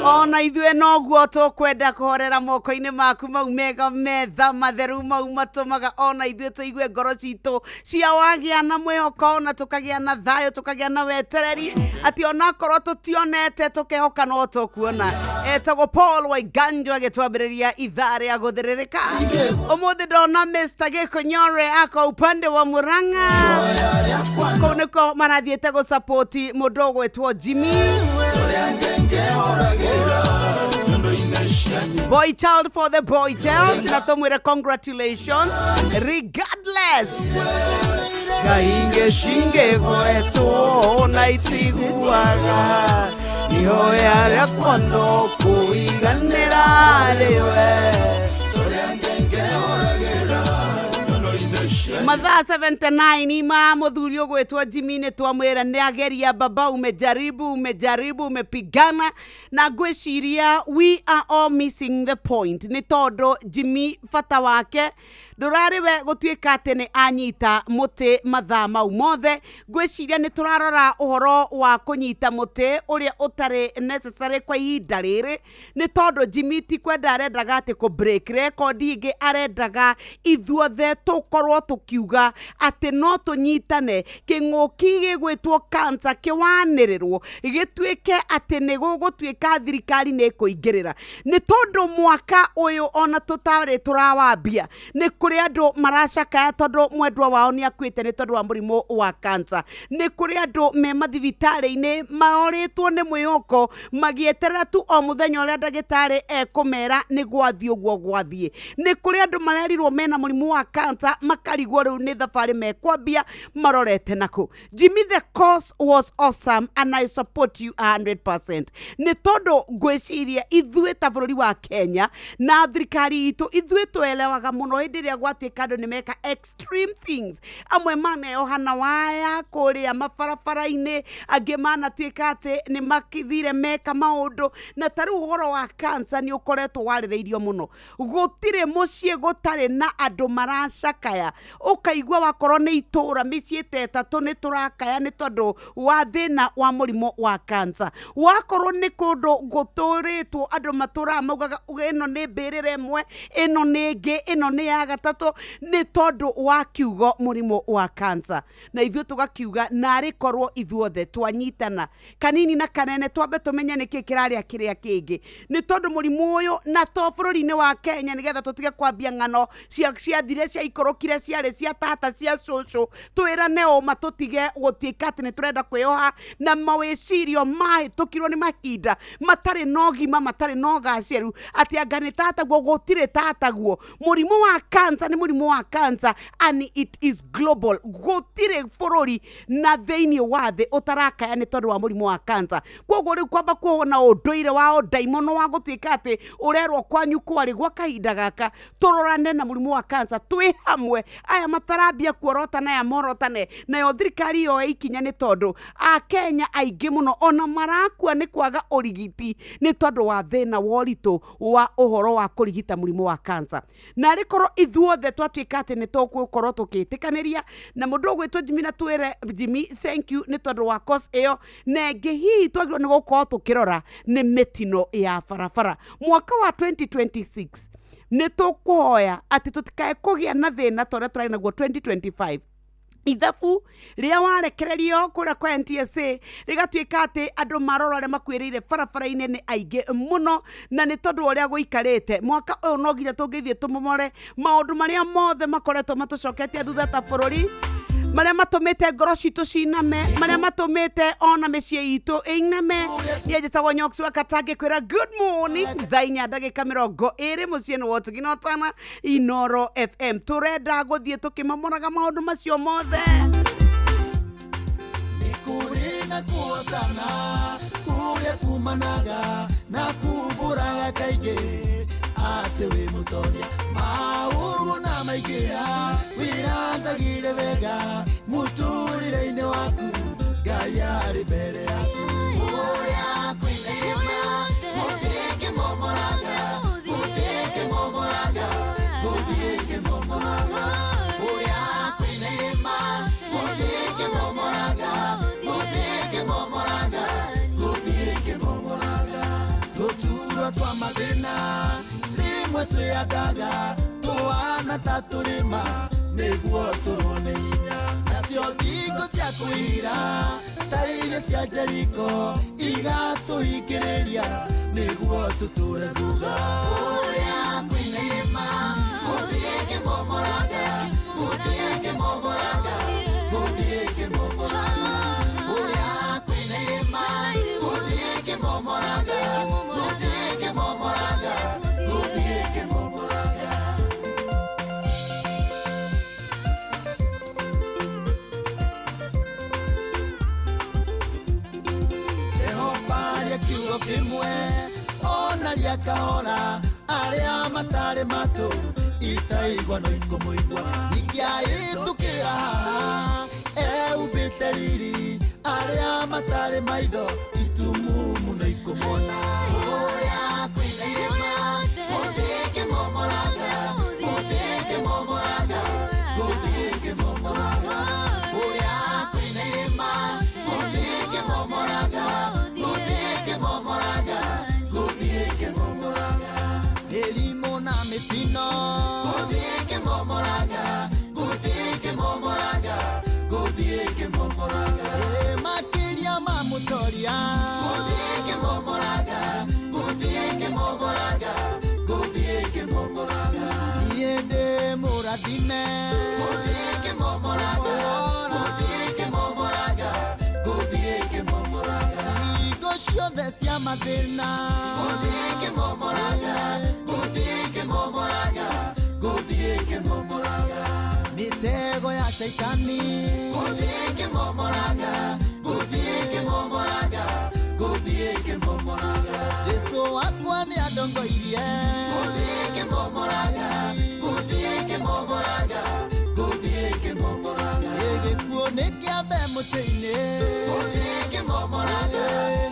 Ona ithuĩ noguo tũkwenda kũhorera moko-inĩ maku mau mega metha matheru mau matũmaga ona ithuĩ tũigue ngoro citũ cia wagĩa na mwĩhoko na tũkagĩa na thayũ tũkagĩa na wetereri atĩ ona korwo tũtionete tũkehoka no tũkuona. Etagwo Paul Waiganjo agĩtwambĩrĩria ithaa rĩa gũthĩrĩrĩka. Ũmũthĩ ndona Mr. Gĩkũnyore ako upande wa Murang'a. Kũu nĩko marathiĩte gũsapoti mũndũ ũgwĩtwo Jimmy. Boy child for the boy child. Na tũmwĩre congratulations regardless. Kainge shinge gwetu na itiguaga ihoya rĩakwa no kũiganĩra rĩwe. Mathaa 79 ma mũthuri ũgwĩtwo Jimmy nĩ twamwĩra nĩ ageria baba umejaribu umepigana na ngwĩciria we are all missing the point nĩ tondũ Jimmy bata wake ndũrarĩ we gũtuĩka atĩ nĩ anyita mũtĩ mathaa mau mothe. Ngwĩciria nĩ tũrarora ũhoro wa kũnyita mũtĩ ũrĩa ũtarĩ necessary kwa ihinda rĩrĩ nĩ tondũ Jimmy ti kwenda arendaga atĩ kũ break record ingĩ arendaga ithuothe tũkorwo tukiuga atĩ no tũnyitane kĩng'ũki gĩgwĩtwo cancer kĩwanĩrĩrwo gĩtuĩke atĩ nĩ gũgũtuĩka thirikari nĩ kũingĩrĩra nĩ tondũ mwaka ũyũ ona tũtarĩ tũrawambia nĩ kũrĩ andũ maracakaya tondũ mwendwa wao nĩ akuĩte nĩ tondũ wa mũrimũ wa cancer. Nĩ kũrĩ andũ me mathibitarĩ-inĩ maorĩtwo nĩ mwĩhoko magĩeterera tu o mũthenya ũrĩa ndagĩtarĩ ekũmera nĩ gwathiĩ ũguo gwathiĩ. Nĩ kũrĩ andũ marerirwo mena mũrimũ wa cancer makarigwo rĩu nĩ thabarĩ mekwambia marorete nakũ. Jimmy, the course was awesome and I support you 100%. Nĩ tondũ ngwĩciria ithuĩ ta bũrũri wa Kenya na thirikari itũ ithuĩ twelewaga mũno hĩndĩ ĩrĩa gwatuĩka andũ nĩ meka extreme things. Amwe maneohana waya kũrĩa mabarabara-inĩ, angĩ manatuĩka atĩ nĩ makithire meka maũndũ na ta rĩu ũhoro wa cancer nĩ ũkoretwo warĩrĩirio mũno. Gũtirĩ mũciĩ gũtarĩ na andũ maracakaya. Ũkaigua wakorwo nĩ itũra mĩciĩ ĩtatũ nĩ tũrakaya nĩ tondũ wa thĩna wa mũrimũ wa cancer. Wakorwo nĩ kũndũ gũtũrĩtwo andũ matũraga maugaga ĩno nĩ mbĩrĩra ĩmwe, ĩno nĩ ĩngĩ, ĩno nĩ ya gatatũ nĩ tondũ wa kiugo mũrimũ wa cancer. Na ithuĩ tugakiuga narĩ korwo ithuothe twanyitana kanini na kanene twambe tũmenye nĩkĩ kĩrarĩa kĩrĩa kĩngĩ. Nĩ tondũ mũrimũ ũyũ na to bũrũri-inĩ wa Kenya nĩgetha tũtige kwambia ng'ano ciathire ciaikũrũkire ciarĩ cia tata cia cũcũ twĩrane ũma tũtige gũtuĩka atĩ nĩ tũrenda kwĩyoha na mawĩcirio mahĩtũkirwo nĩ mahinda matarĩ na ũgima matarĩ na ũgacĩru atĩ anga nĩ tataguo gũtirĩ tataguo. Mũrimũ wa cancer nĩ mũrimũ wa cancer and it is global. Gũtirĩ bũrũri na thĩinĩ wa thĩ ũtarakaya nĩ tondũ wa mũrimũ wa cancer. Koguo rĩu kwamba kuona ũndũire wa ũndaimono wa gũtuĩka atĩ ũrerwo kwanyu kwarĩ gwa kahinda gaka tũrorane na mũrimũ wa cancer twĩ hamwe. Aya matarambia kuorotana ya morotane nayo thirikari yo ikinya nĩ tondũ a Kenya aingĩ mũno ona marakua nĩ kwaga ũrigiti nĩ tondũ wa thĩna wa ũritũ wa ũhoro wa kũrigita mũrimũ wa cancer. Na rĩkorwo ithuothe twatuĩka atĩ nĩ tũgũkorwo tũkĩtĩkanĩria na mũndũ ũgwĩtwo Jimmy na twĩre Jimmy thank you nĩ tondũ wa course ĩyo na ĩngĩ hihi twagĩrĩirwo nĩ gũkorwo tũkĩrora nĩ mĩtino ya barabara mwaka wa 2026 nĩ tũkũhoya atĩ tũtikae kũgĩa na thĩna tondũ tũrĩ naguo 2025. Ithabu rĩa warekererio kũrĩa kwa NTSA rĩgatuĩka atĩ andũ marora arĩa makuĩrĩire barabara-inĩ nĩ aingĩ mũno na nĩ tondũ ũrĩa gũikarĩte mwaka ũyũ no nginya tũngĩthiĩ tũmomore maũndũ marĩa mothe makoretwo matũcoketie thutha ta bũrũri marĩa matũmĩte ngoro citũ ciname marĩa matũmĩte ona mĩciĩ itũ ĩiname. Niĩ njĩtagwo Nyoksi wa Katange kwĩra good morning thaa 4:20 mũciĩ nĩ Wotuginotana Inoro FM. Tũrenda gũthiĩ tũkĩmamoraga maũndũ macio mothe. Nikuri na kuotana kũrĩa kumanaga na kumbũraga kaingĩ atĩ wĩ mũtoria maũru na maingĩha wĩrathagire wega mũtũrĩre-inĩ waku Ngai arĩ mbere yaku ũrĩa kwĩrĩma mũtige momoraga ũrĩa kwĩrĩma mũtige momoraga mathĩna rĩmwe twĩangaga tũhana ta tũrĩma nĩguo tũrone hinya nacio thingo cia kũira ta iria cia Jeriko igatũhingĩrĩria nĩguo tũtũre thutha ũrĩa kwĩna irĩma gũthiĩ kĩmomoraga gũthiĩ kĩmomoraga gũthiĩ kĩmomoraga ũrĩa kwĩna irĩma gũthiĩ kĩmomoraga gũthiĩ kĩmomoraga gũthiĩ kĩmomoraga Jehova kiugo kĩmwe onaria kahora arĩa matarĩ matũ itaigua no ikũmũigua ingĩahĩtũkĩra haha eumbĩte riri arĩa matarĩ maitho itumumu no ikũmona ũrĩa kwĩna irĩma gũthiĩ kĩmomoraga gũthiĩ kĩmomoraga gũthiĩ kĩmomoraga ũrĩa kwĩna irĩma gũthiĩ kĩmomoraga gũthiĩ kĩmomoraga gũthiĩ kĩmomoraga mĩrimũ na mĩtino gũthiĩ kĩmomoraga gũthiĩ kĩmomoraga gũthiĩ kĩmomoraga makĩria ma mũtoria gũthiĩ kĩmomoraga gũthiĩ kĩmomoraga gũthiĩ kĩmomoraga niĩ ndĩ mũrathime gũthiĩ kĩmomoraga gũthiĩ kĩmomoraga gũthiĩ kĩmomoraga hingo ciothe cia mathĩna gũthiĩ kĩmomoraga gũthiĩ kĩmomoraga gũthiĩ kĩmomoraga mitego ya shaitani gũthiĩ kĩmomoraga gũthiĩ kĩmomoraga gũthiĩ kĩmomoraga Jesu wakwa nĩ andongoirie gũthiĩ kĩmomoraga gũthiĩ kĩmomoraga gũthiĩ kĩmomoraga gĩkuũ nĩ kĩambe mũtĩ-inĩ gũthiĩ kĩmomoraga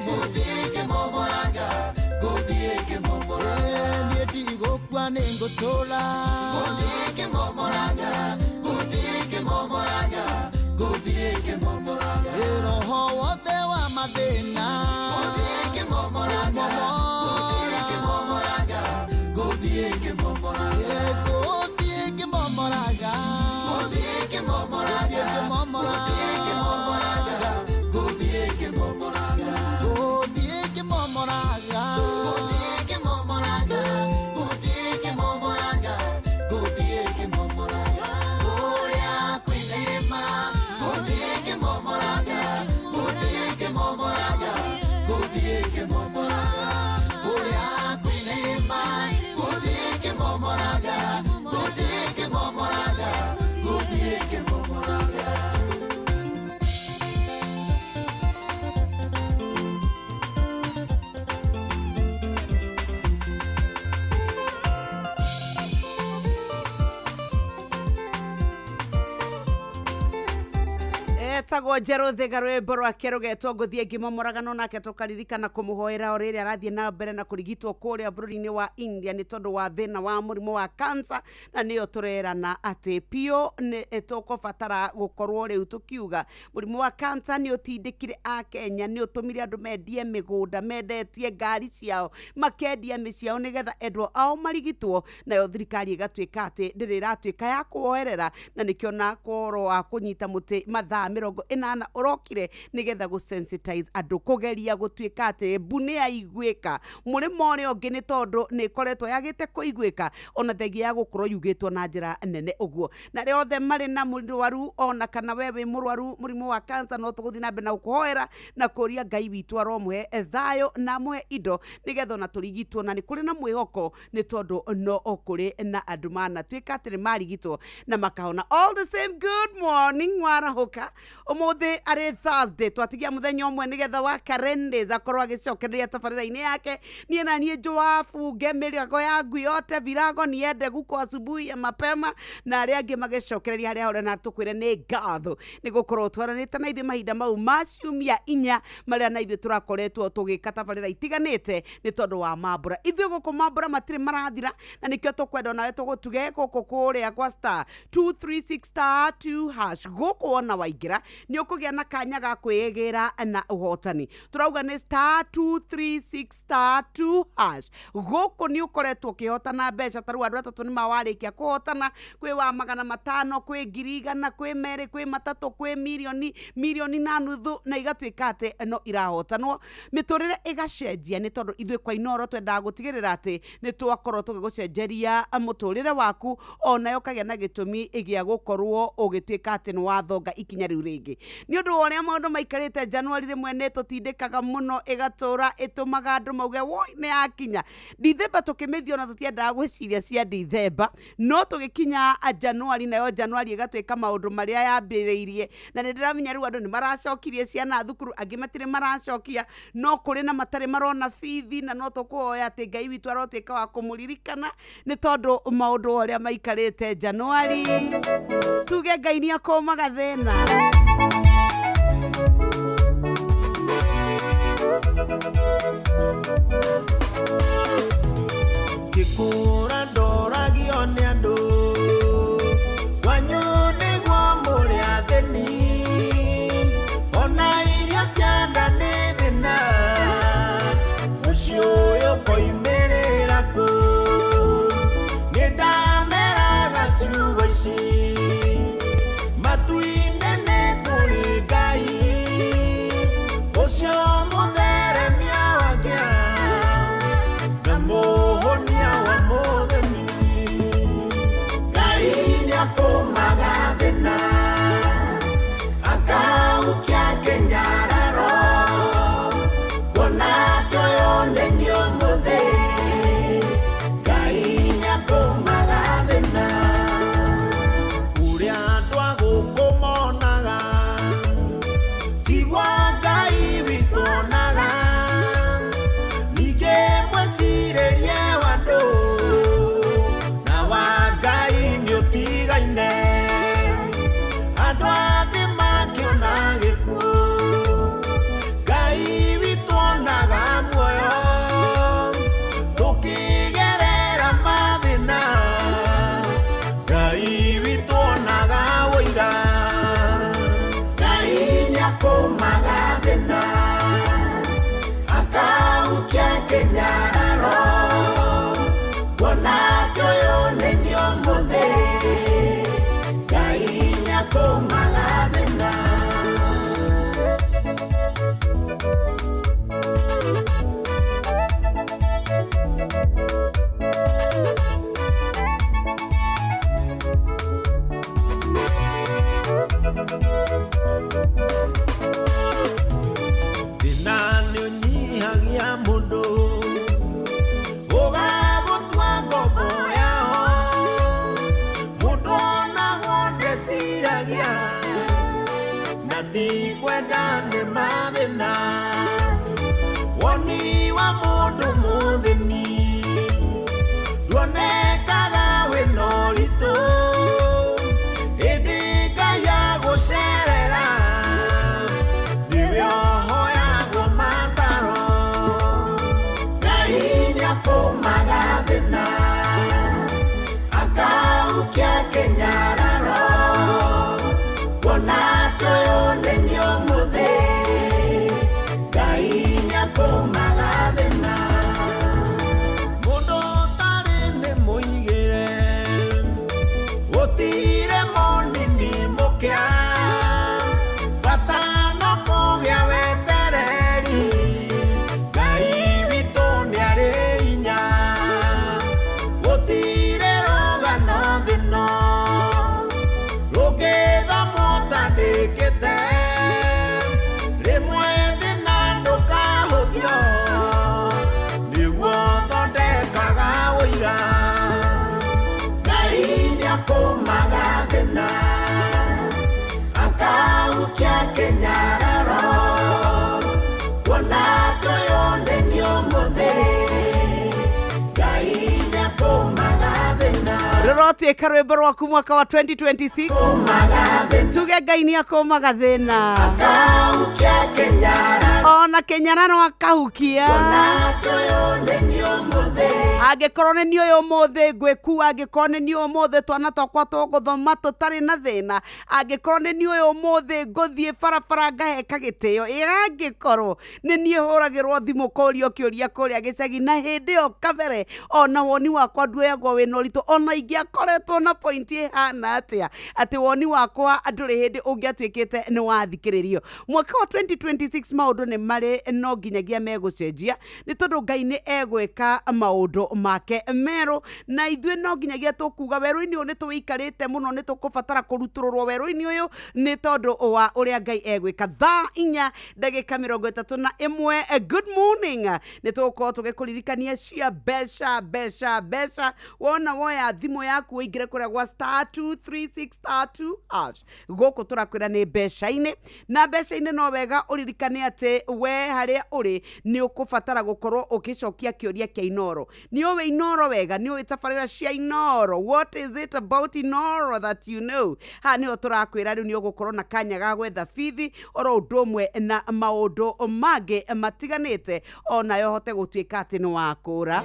gũthiĩ kĩmomoraga gũthiĩ kĩmomoraga niĩ ndigũkua nĩ ngũtũũra gũthiĩ kĩmomoraga gũthiĩ kĩmomoraga gũthiĩ kĩmomoraga roho wothe wa mathĩna gũthiĩ kĩmomoraga gũthiĩ kĩmomoraga gũthiĩ kĩmomoraga gũthiĩ kĩmomoraga gũthiĩ kĩmomoraga gũthiĩ kĩmomoraga gũthiĩ kĩmomoraga gũthiĩ kĩmomoraga gũthiĩ kĩmomoraga gũthiĩ kĩmomoraga gũthiĩ kĩmomoraga ũrĩa kwĩna irĩma gũthiĩ kĩmomoraga gũthiĩ kĩmomoraga gũthiĩ kĩmomoraga ũrĩa kwĩna irĩma gũthiĩ kĩmomoraga gũthiĩ kĩmomoraga gũthiĩ kĩmomoraga etagwo Njerũ Thĩga rwĩmbo rwake rũgetwo ngũthiĩ ngĩmomoraga no nake tũkaririkana kũmũhoera o rĩrĩa arathiĩ na mbere na kũrigitwo kũrĩa bũrũri-inĩ wa India nĩ tondũ wa thĩna wa mũrimũ wa cancer na nĩyo tũrerana atĩ piũ nĩ tũkũbatara gũkorwo rĩu tũkiuga mũrimũ wa cancer nĩ ũtindĩkire a Kenya nĩ ũtũmire andũ mendie mĩgũnda mendetie ngari ciao makendia mĩciao nĩgetha endwo ao marigitwo nayo thirikari ĩgatuĩka atĩ ndĩrĩ ĩratuĩka ya kuoerera na nĩkĩo na koro wa kũnyita mũtĩ mathaa 80 ũrokire nĩgetha gũsensitize andũ kũgeria gũtuĩka atĩ mbu nĩ yaiguĩka mũrĩmo ũrĩa ũngĩ nĩ tondũ nĩ ĩkoretwo yagĩte kũiguĩka ona thengia ya gũkorwo yugĩtwo na njĩra nene ũguo na rĩo othe marĩ na mũrwaru ona kana we wĩ mũrwaru mũrimũ wa cancer no tũgũthiĩ na mbere na gũkũhoera na kũria Ngai witũ aromũhe thayũ na amũhe indo nĩgetha ona tũrigitwo na nĩ kũrĩ na mwĩhoko nĩ tondũ no kũrĩ na andũ manatuĩka atĩ nĩ marigitwo na makahona. All the same, good morning warahũka ũmũthĩ arĩ Thursday twatigia mũthenya ũmwe nĩgetha wa Karendes akorwo agĩcokereria tabarĩra-inĩ yake niĩ na niĩ njũwabunge mĩrigo ya ngui yote virago niende guko asubuhi ya mapema na arĩa angĩ magĩcokereria harĩa hore na tũkwĩre nĩ ngatho nĩ gũkorwo twaranĩte na ithuĩ mahinda mau ma ciumia 4 marĩa na ithuĩ tũrakoretwo tũgĩka tabarĩra itiganĩte nĩ tondũ wa mambura ithuĩ gũkũ mambura matirĩ marathira na nĩkĩo tũkwenda nawe tũgũtuge gũkũ kũrĩa kwa star 236 star 2 hash gũkũ ona waingĩra ni ukugia na kanya ga kwegera na uhotani. Turauga ni *236*2# guku ni ukoretwo kihotana mbeca taru andu atatu ni mawarikia kuhotana kwi wa 500 kwi 100 kwi meri kwi matatu kwi milioni na nuthu na igatuika ati no irahotanwo miturire igacenjia ni tondu ithwe kwa Inoro twenda gutigirira ati ni twakorwo tugigucenjeria muturire waku onayo kagia na gitumi igia gukorwo ugituika ati ni wathonga ikinya riu ringi ni undu woria maundu maikarite Januari rimwe ni tutindikaga muno igatura itumaga andu mauge woi ni akinya Dithemba tukimithio na tutiendaga gwiciria cia Dithemba no tugikinya Januari nayo Januari igatuika maundu maria yambiriirie na ni ndiramenya riu andu ni maracokirie ciana thukuru angi matire maracokia no kuri na matare marona fithi na no tukuoya ati Ngai witu arotuika wa kumuririkana ni tondu maundu oria maikarite Januari tuge Ngai ni akomaga thina Kikura ndoragio ni andu wanyone gwa muria theni ona iria cianda ni thina ucio yo koimerera ku ni ndameraga ciugo ici matuine ni kuri Ngai ucio mutheremia wakia na muhonia wa muthemi Ngai ni akomaga thina akaukia kenyararo wona toyone ni omuthe Ngai ni akomaga thina uria andu agukumonaga tigwa Ngai witonaga nige mwecirerie wandu na wa Ngai ni utigaine andu athi makiona gikuo Ngai witonaga muoyo tukigerera mathina Ngai witonaga wira Ngai ni akomaga thina akaukia kenyararo wona toyone ni omuthe Ngai ni akomaga thina thina ni unyihagia mundu ugagutwa ngombo yao mundu onagwo ndeciragia na tikwenda ni mathina woni wa mundu muthini nduonekaga wina uritu indi Ngai agucerera niwe ohoyagwo mataro Ngai ni akomaga thina akaukia kenyararo wona toyone ni omuthe Ngai ni akomaga thina mundu tari ni muigire gutire monini mukia bata no kugia wetereri Ngai witu ni ari hinya gutire rogano thino rugitha mutandikite rimwe thina ndukahuthio niguo thondekaga wira Ngai ni akomaga thina akaukia kenyararo wona toyone ni omuthe Ngai ni akomaga thina rorotuika rwimbo rwaku mwaka wa 2026 tuge Ngai ni akomaga thina akaukia kenyararo ona kenyararo akahukia wona toyone ni omuthe Angikorwo nĩ niĩ ũmũthĩ ngwĩkua, angĩkorwo nĩ niĩ ũmũthĩ twana twakwa tũgũthoma tũtarĩ na thĩna, angĩkorwo nĩ niĩ ũmũthĩ ngũthiĩ barabara ngaheka gĩtĩo, angĩkorwo nĩ niĩ hũragĩrwo thimũ kũũrio kĩũria kũrĩa gĩcagi, na hĩndĩ ĩyo kabere ona woni wakwa nduoyagwo wĩna ũritũ, ona ingĩakoretwo na point ĩhana atĩa, atĩ woni wakwa ndũrĩ hĩndĩ ũngĩatuĩkĩte nĩ wathikĩrĩrio. Mwaka wa 2026 maũndũ nĩ marĩ no nginyagia megũcenjia, nĩ tondũ Ngai nĩ egwĩka maũndũ make merũ, na ithuĩ no nginyagia tũkuga werũ-inĩ ũyũ nĩ tũwĩikarĩte mũno, nĩ tũkũbatara kũrutũrũrwo werũ-inĩ ũyũ nĩ tondũ wa ũrĩa Ngai egwĩka. 4:31 good morning, nĩ tũgũkorwo tũgĩkũririkania cia mbeca. Wona woya thimũ yaku ũingĩre kũrĩa gwa *236*2# gũkũ tũrakwĩra nĩ mbeca-inĩ, na mbeca-inĩ no wega ũririkane atĩ we harĩa ũrĩ nĩ ũkũbatara gũkorwo ũkĩcokia kĩũria kĩa Inoro. Nĩ ũĩ Inoro wega, nĩ ũĩ tabarĩra cia Inoro. What is it about Inoro that you know? Ha nĩho tũrakwĩra rĩu nĩ ũgũkorwo na kanya ga gwetha bithi oro ũndũ ũmwe na maũndũ mangĩ matiganĩte, ona hote gũtuĩka atĩ nĩ wakũra.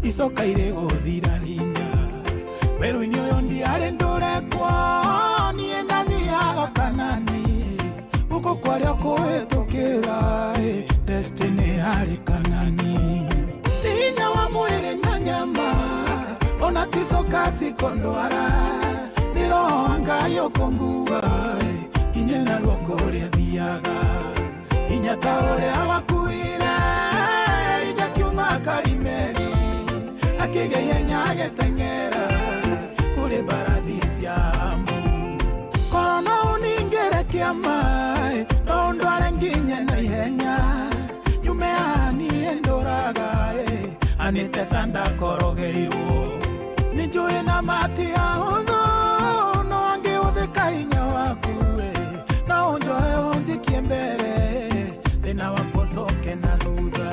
Icoka ire gũthira hinya werũ-inĩ ũyũ ndiarĩ ndũrekwo, niĩ ndathiaga Kanani gũkũ kwarĩa kũhĩtũkĩra destiny harĩ Kanani. Hinya wa mwĩrĩ na nyama ona ticoka cikondwara, nĩ roho wa Ngai ũkũngua nginya narua kũrĩa thiaga. Hinya ta ũrĩa wakuire Elija kiuma Karimeli, akĩgeithia agĩteng'era kũrĩ mbarathi cia Amu. Korona ũningĩre kĩama no ndware nginya na ihenya, nyume niĩ ndũraga anĩteta ndakorogeirwo. Nĩ njũĩ na matiahũthũ no angĩhũthĩka hinya waku, no ũnjoe ũnjikie mbere thĩna wakwa ũcoke na thutha.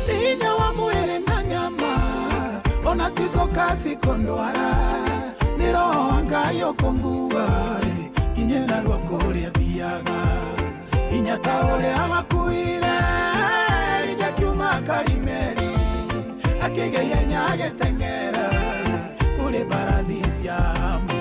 Hinya wa mwĩrĩ na nyama ona ticoka cikondwara, nĩ roho wa Ngai ũkũngua nginya narua kũrĩa thiaga. Hinya ta ũrĩa wakuire Elija kiuma Karimeli, akĩgeithia agĩteng'era kũrĩ mbarathi cia Amu.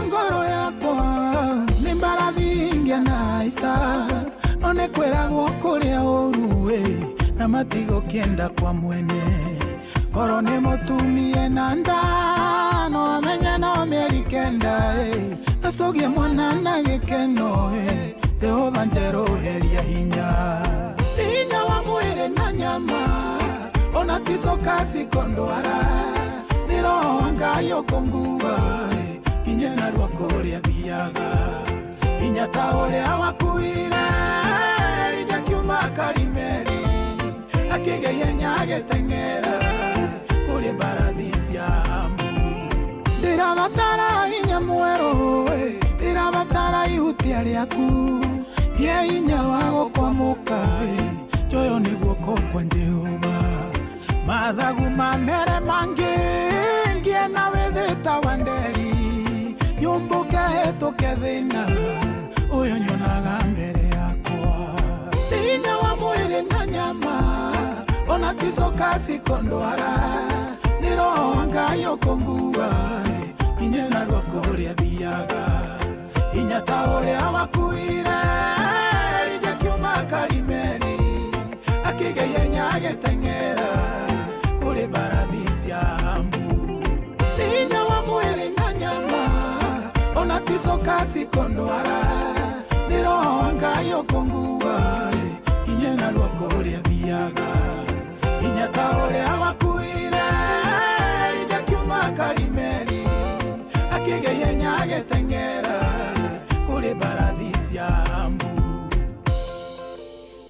Ngoro yakwa nĩ mbarathi ingĩanaica, no nĩ kwĩragwo kũrĩa ũru na matigo kĩenda kwa mwene. Koro nĩ mũtumie na nda no amenye no mĩeri kenda, acogie mwana na gĩkeno Jehova njerũheria hinya. Hinya wa mwĩrĩ na nyama ona ticoka cikondwara, nĩ roho wa Ngai ũkũngua nginya narua kũrĩa thiaga. Hinya ta ũrĩa wakuire Elija kiuma Karimeli, akĩgeithia agĩteng'era kũrĩ mbarathi cia Amu. Ndĩrabatara hinya mwerũ, ndĩrabatara ihutia rĩaku, ngĩe hinya wa gũkwamũka njoyo nĩ guoko kwa Jehova. Mathagu mamere mangĩ ngĩe na wĩthĩta wa nderi, nyũmbũke hĩtũke thĩna ũyũ nyonaga mbere yakwa. Hinya wa mwĩrĩ na nyama ona ticoka cikondwara, nĩ roho wa Ngai ũkũngua nginya narua kũrĩa thiaga. Hinya ta ũrĩa wakuire Elija kiuma Karimeli, akĩgeithia agĩteng'era kũrĩ mbarathi cia Amu. Hinya wa mwĩrĩ na nyama ona ticoka cikondwara, nĩ Ngai ukungua inye na rwako ria thiaga inya ta uria wakuire rija kiuma Karimeli akigeia nyage tengera kuri barathi cia Embu.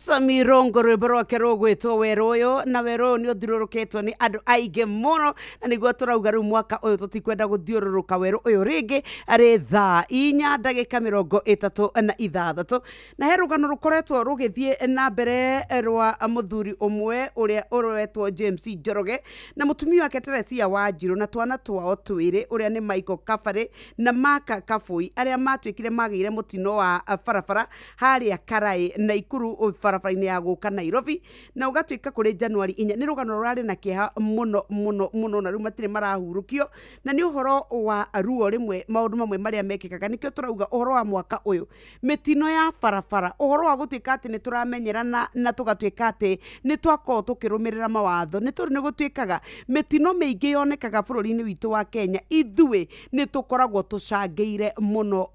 Samirongo rwimbo rwake rugwitwo Weru uyu na Weru uyu ni uthiururukitwo ni andu aingi muno na niguo turauga riu mwaka uyu tutikwenda guthiururuka Weru uyu ringi ari thaa 4:36 na he rugano rukoretwo rugithie na mbere rwa muthuri umwe uria urwetwo James Njoroge na mutumia wake Teresia Wanjiru na twana twao twiri uria ni Michael Kafare na Maka Kafui aria matwikire magire mutino wa barabara haria Karai na Ikuru barabara-ini ya guka Nairobi na ugatwika kuri Januari 4 ni rugano rurari na kieha muno na riu matire marahurukio na ni uhoro wa ruo rimwe maundu mamwe maria mekikaga nikio turauga uhoro wa mwaka uyu mitino ya barabara uhoro wa gutwika ati ni turamenyerana na tugatwika ati ni twako tukirumirira mawatho ni turi ni gutwikaga mitino meingi yonekaga bururi-ini witu wa Kenya ithue ni tukoragwo tucangeire muno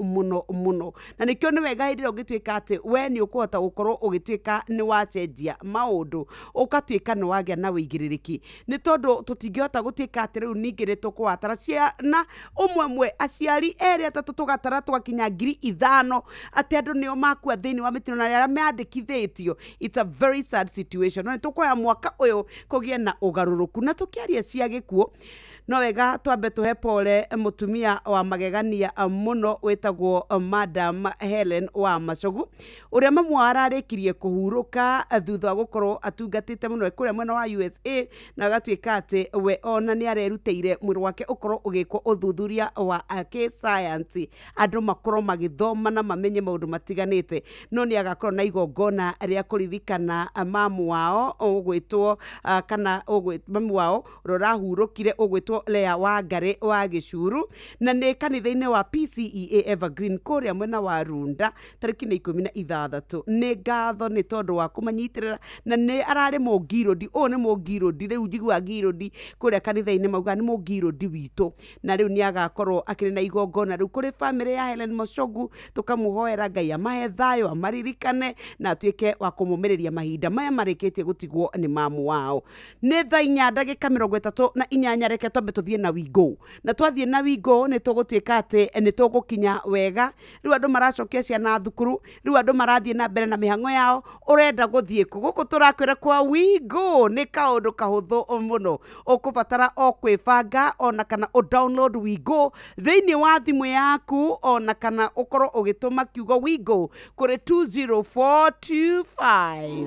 na nikio ni wega hindiro gitwika ati we ni ukuhota gukorwo ugitwika ni wacenjia maundu ukatwika ni wagia na wigiririki ni tondu tutingihota gutwika ati riu ningire tukwatara ciana umwe aciari eri atatu tugatara twakinya 5,000 ati andu nio makua thiini wa mitino na aria meandikithitio. It's a very sad situation no tukoya mwaka uyu kugie na ugaruruku na tukiaria cia gikuo no wega twambe tuhe pole mutumia wa magegania muno wetagwo Madam Helen wa Macogu uria mamu ararikirie kuhuruka thutha wa gukorwo atungatite muno kuria mwena wa USA na agatwika ati we ona ni arerutire mwiri wake ukorwo ugikwo uthuthuria wa science andu makorwo magithoma na mamenye maundu matiganite no ni agakorwo na igongona ria kuririkana mamu wao ugwitwo kana mamu wao rorahurukire ugwitwo Lea Wangari wa Gicuru na ni kanitha-ini wa PCEA Evergreen kuria mwena wa Runda tariki 16 ni ngatho ni tondu wa kumanyitirira na ni arari mugirodi o ni mugirodi riu njigua girodi kuria kanitha-ini mauga ni mugirodi witu na riu ni agakorwo akiri na igongona riu kuri family ya Helen Macogu tukamuhoera Ngai amahe thayo amaririkane na atwike wa kumumiriria mahinda maya marikitie gutigwo ni mamu wao. Ni thaa 4:38 reke twambe tuthie na wingo na twathie na wingo ni tugutwika ati ni tugukinya wega riu andu maracokia ciana thukuru riu andu marathie na mbere na mihango yao urenda guthie guku turakwira kwa wingo ni kaundu kahuthu muno ukubatara o kwibanga ona kana o download wingo thiini wa thimu yaku ona kana ukorwo ugituma kiugo wingo kuri 20425.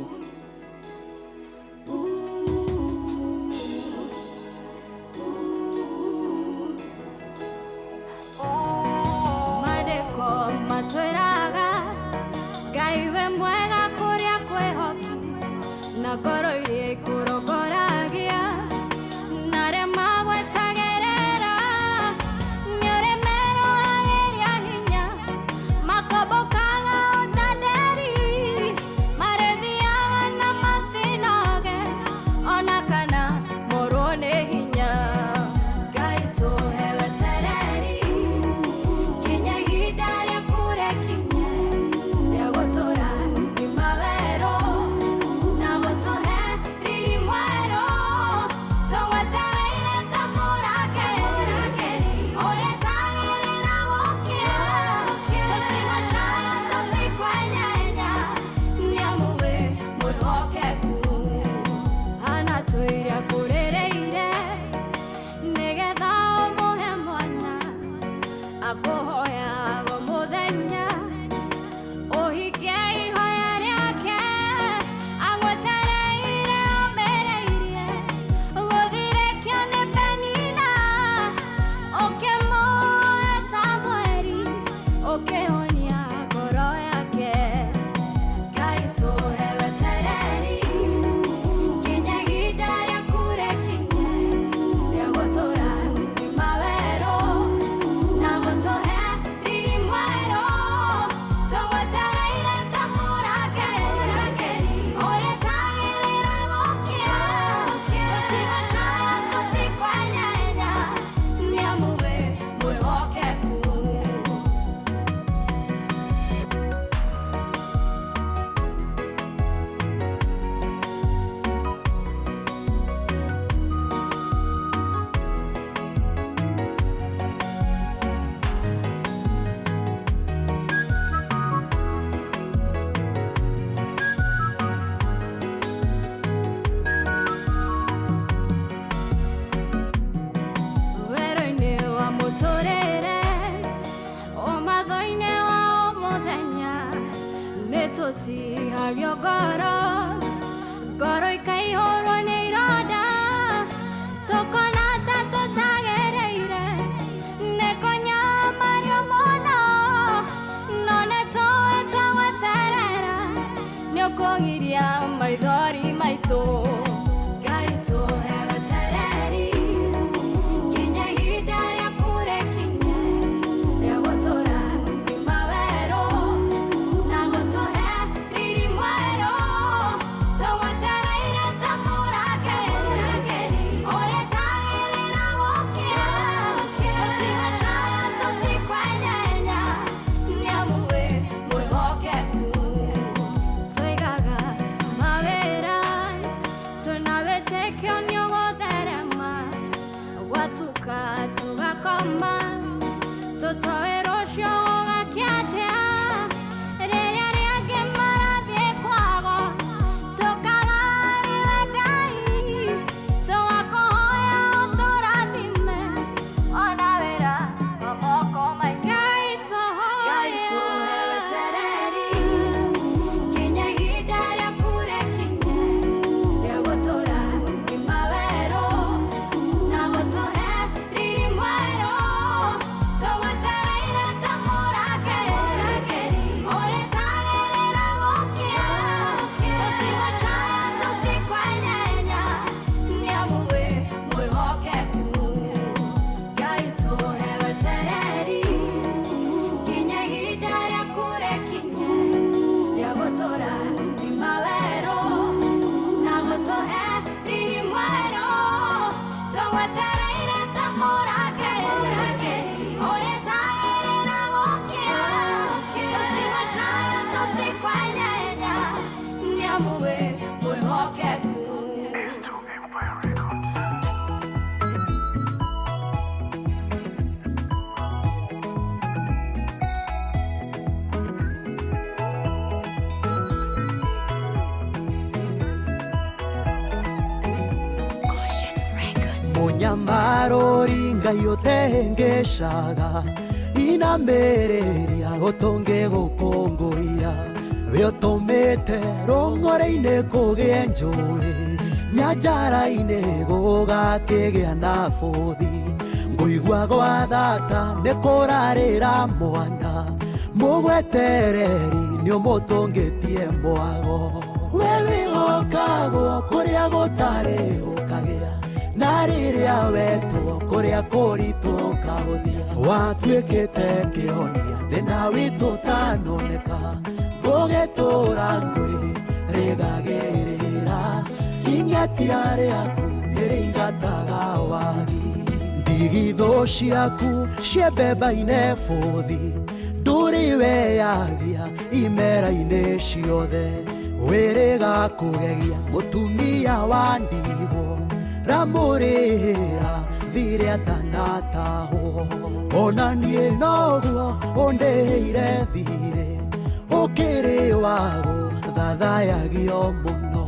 Ngai mwega kuria kwehoki na ngoro iria ikurongoragia na aria magwetagerera ni uri meroagĩria hinya makombokaga ũtanderi marethiaga na matinoge ona kana morwo nĩ hinya. Ngai tũhe wetereri kinya ihinda rĩaku rĩkinye rĩa gũtũra imawero na gũtũhe munyamarori ngai utengeshaga inamereria utunge gukunguia we utumite rungore-ini kugie njuri nyanjara-ini gugakigia na buthi nguigua gwa thata ni kurarira mwana mugwetereri ni umutungitie mwago we wihokagwo kuria gutari gukagia na riria wetwo kuria kuritu kahuthia watuikite kionia thina witu tanoneka gugitura ngwi rigagirira inyatia riaku niringataga wagi ndigitho ciaku ciembebaine buthi nduri weyagia imera-ini ciothe wiriga kugegia mutumia wa ndigwo ramurira thire atanataho ona nie noguo undiheire thire ukiri wago thathayagio muno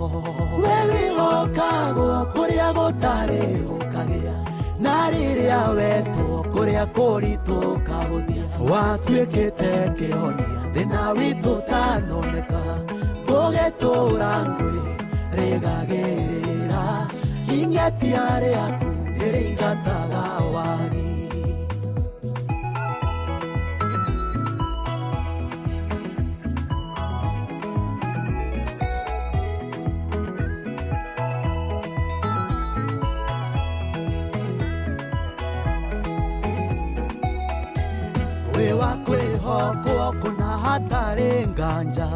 we wihokagwo kuria gutari gukagia na riria wetwo kuria kuritu kahuthia watuikite kionia thina witu tanoneka gugitura ngwi rigagirira inyatia riaku niringataga wagi we wakwihokwo kuna hatari nganja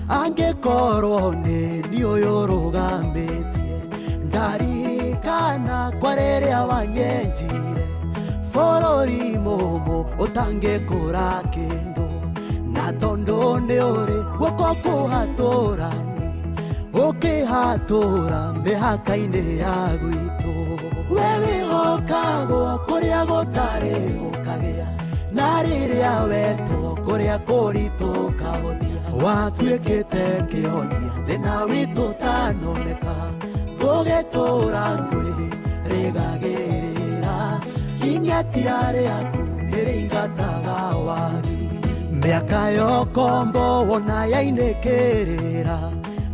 angikorwo ni niuyu rugambitie ndaririkana kwa riria wanyenjire bururi mumu utangikura kindu na tondu ni uri guoko kuhaturani ukihatura mihaka-ini ya gwitu we wihokagwo kuria gutari gukagia na riria wetwo kuria kuritu kahuthia watuikite kionia thina witu tanoneka gugitura ngwi rigagirira inyatia riaku niringataga wagi miaka yokombo wona yainikirira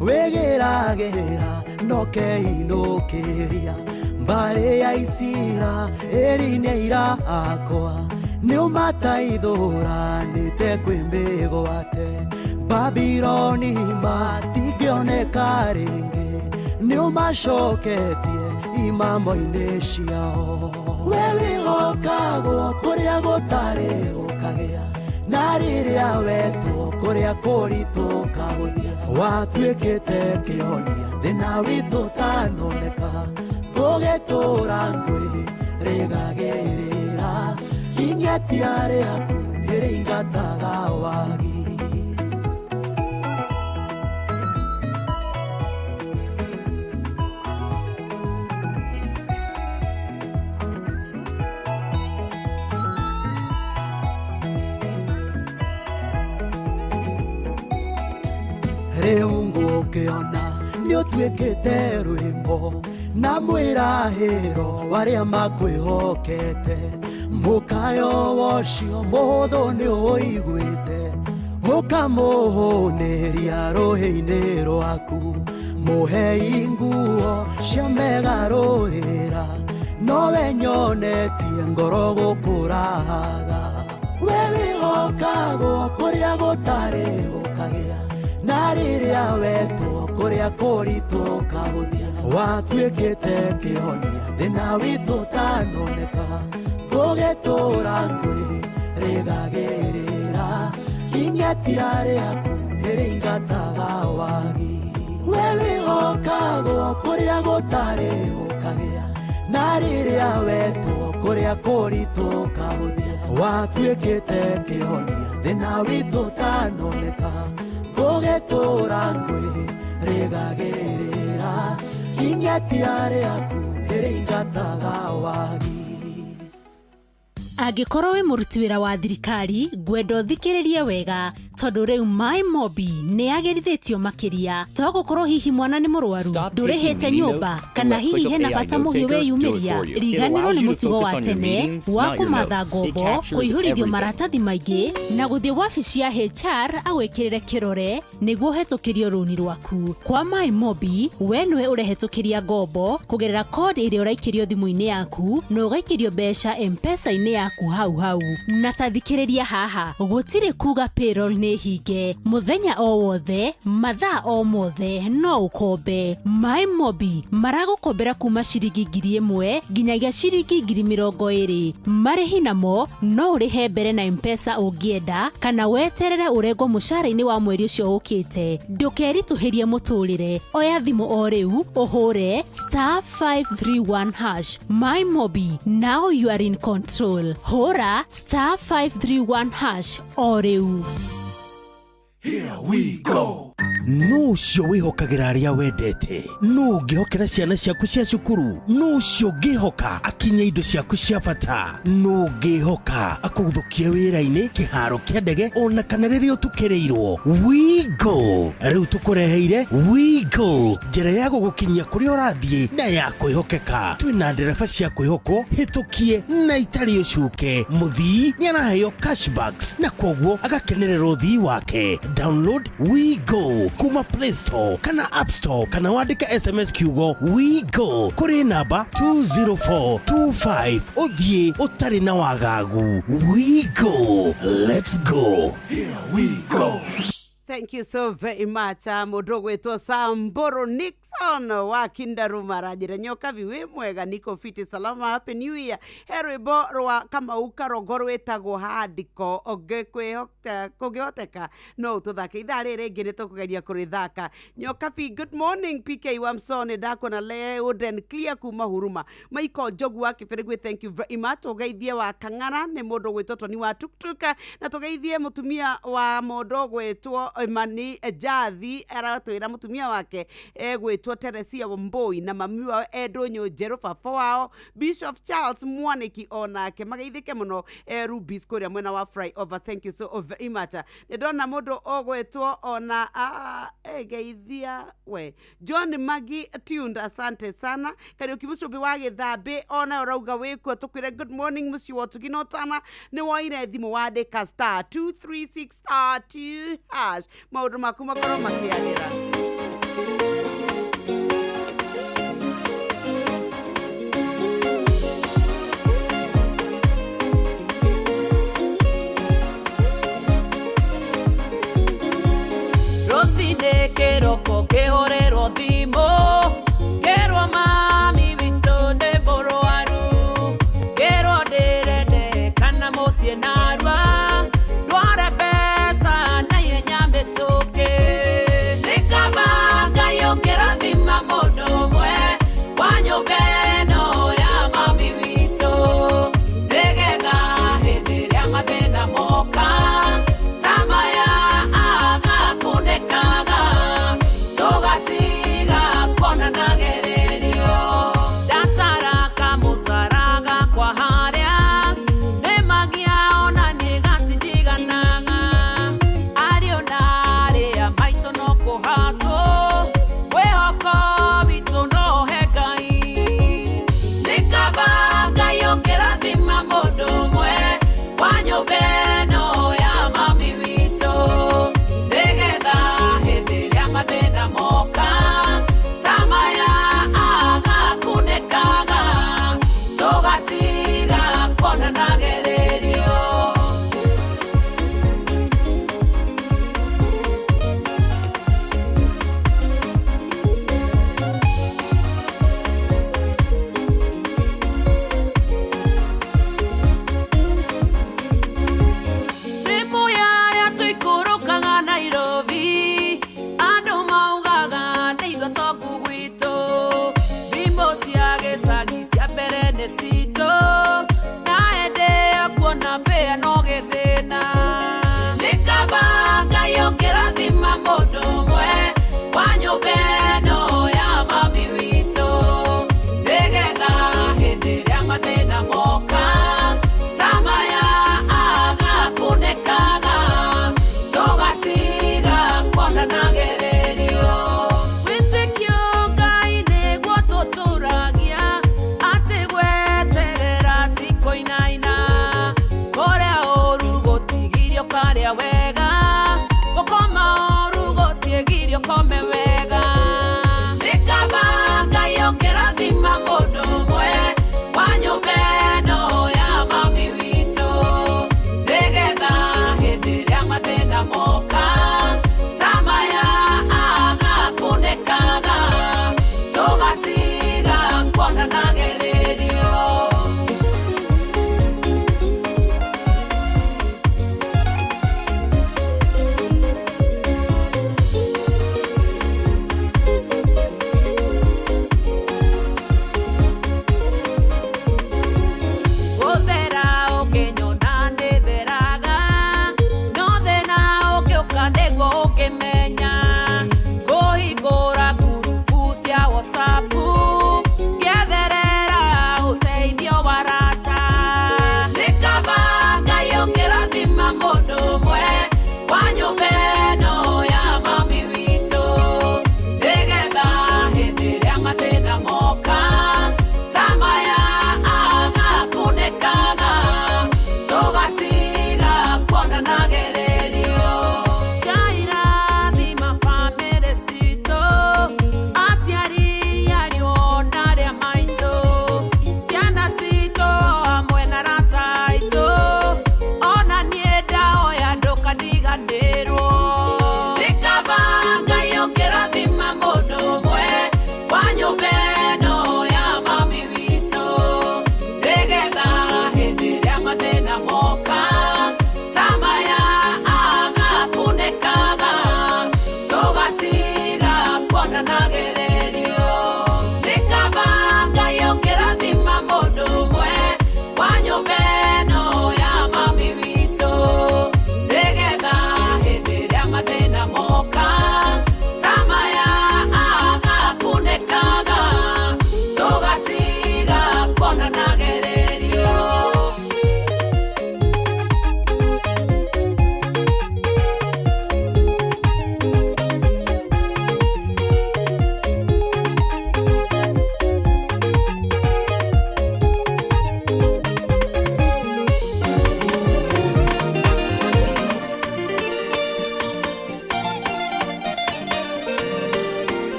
wigiragira nokeinukiria mbari ya isira eri-ini irakwa niumataithuranite kwimbigwate Babironi matingioneka ringi niumacoketie imamo-ini ciao we wihokagwo kuria gutari gukagia na riria wetwo kuria kuritu kahuthia watuikite kionia thina witu tanoneka gugitura ngwi rigagirira inyatia riaku niringataga wagi riu ngukiona niutuikite rwimbo na mwirahiro waria makwihokete mukayo wocio muthu ni uiguite ukamuhuniria ruhi-ini rwaku muhei nguo cia megarurira nowe nyonetie ngoro gukuraga we wihokagwo kuria gutari gukagia na riria wetwo kuria kuritu kahuthia watuikite kionia thina witu tanoneka gugitura ngwi rigagirira inyatia riaku niringataga wagi we wihokagwo kuria gutari gukagia na riria wetwo kuria kuritu kahuthia watuikite kionia thina witu tanoneka gugitura ngwi rigagirira inyatia riaku niringataga wagi Angikorwo wi muruti wira wa thirikari ngwenda uthikiririe wega tondu riu My Mobi ni agerithitio makiria to gukorwo hihi mwana ni murwaru ndurihite nyumba kana hihi hena bata muhiu wiyumiria riganirwo ni mutugo wa tene wa kumatha ngombo kuihurithio maratathi maingi na guthie wabici ya HR agwikirire kirore niguo hetukirio runi rwaku kwa My Mobi we niwe urehetukiria ngombo kugerera code iria uraikirio thimu-ini yaku no gaikirio mbeca M-Pesa-ini yaku hau na tathikiriria haha gutire kuga payroll ni hinge muthenya o wothe mathaa o mothe no ukombe My Mobi maragukombera kuma ciringi 1,000 nginyagia ciringi 20,000 marihi namo no urihe mbere na M-Pesa ungienda kana weterere urengwo mushara-ini wa mweri ucio ukite ndukerituhirie muturire oya thimu o riu uhure *531#. My Mobi, now you are in control. Hora *531# o riu. Here we go. No cio wihokagira aria wendete no ngihokera ciana ciaku cia cukuru no cio ngihoka akinya indo ciaku cia bata no ngihoka akuguthukia wira-ini kiharo kia ndege ona kana riria utukireirwo we go riu tukureheire we go njira ya gugukinyia kuria urathie na ya kwihokeka twina ndereba cia kwihokwo hitukie na itari ucuke muthii ni araheo cashbacks na kwoguo agakenerera uthii wake download we go kuma Play Store kana App Store kana wandika SMS kiugo we go kuri namba 20425 uthie utari na wagagu we go let's go here we go. Thank you so very much. Mundu gwitwo Samburu Nixon wa Kindaruma rajire nyoka viwe mwega niko fiti salama happy new year. Herwimbo rwa Kamau Karongo rwetagwo handiko kugihoteka no tuthake ithaa riri ngi nitukugeria kurithaka nyoka fi good morning PK Wamsone ndakona Leoden clear kuma Huruma Michael Jogu wa Kibirigwe thank you very much. Tugeithie wa Kang'ara ni mundu gwitwo Toni wa Tuktuka na tugeithie mutumia wa mundu gwitwo Mani Jathi aratwira mutumia wake gwitwo Teresia Mboi na mami wao Edonyo Jero baba wao Bishop Charles Mwaniki onake magaithike muno Rubis kuria mwena wa fry over thank you so very much. Ndona mundu ogwitwo ona geithia we John Magi Tunda asante sana Kariuki Mucubi wa Githambi ona urauga wikwo tukwire good morning muci wotu ginotana ni woire thimu wandika *236*2# maundu maku makorwo makiagira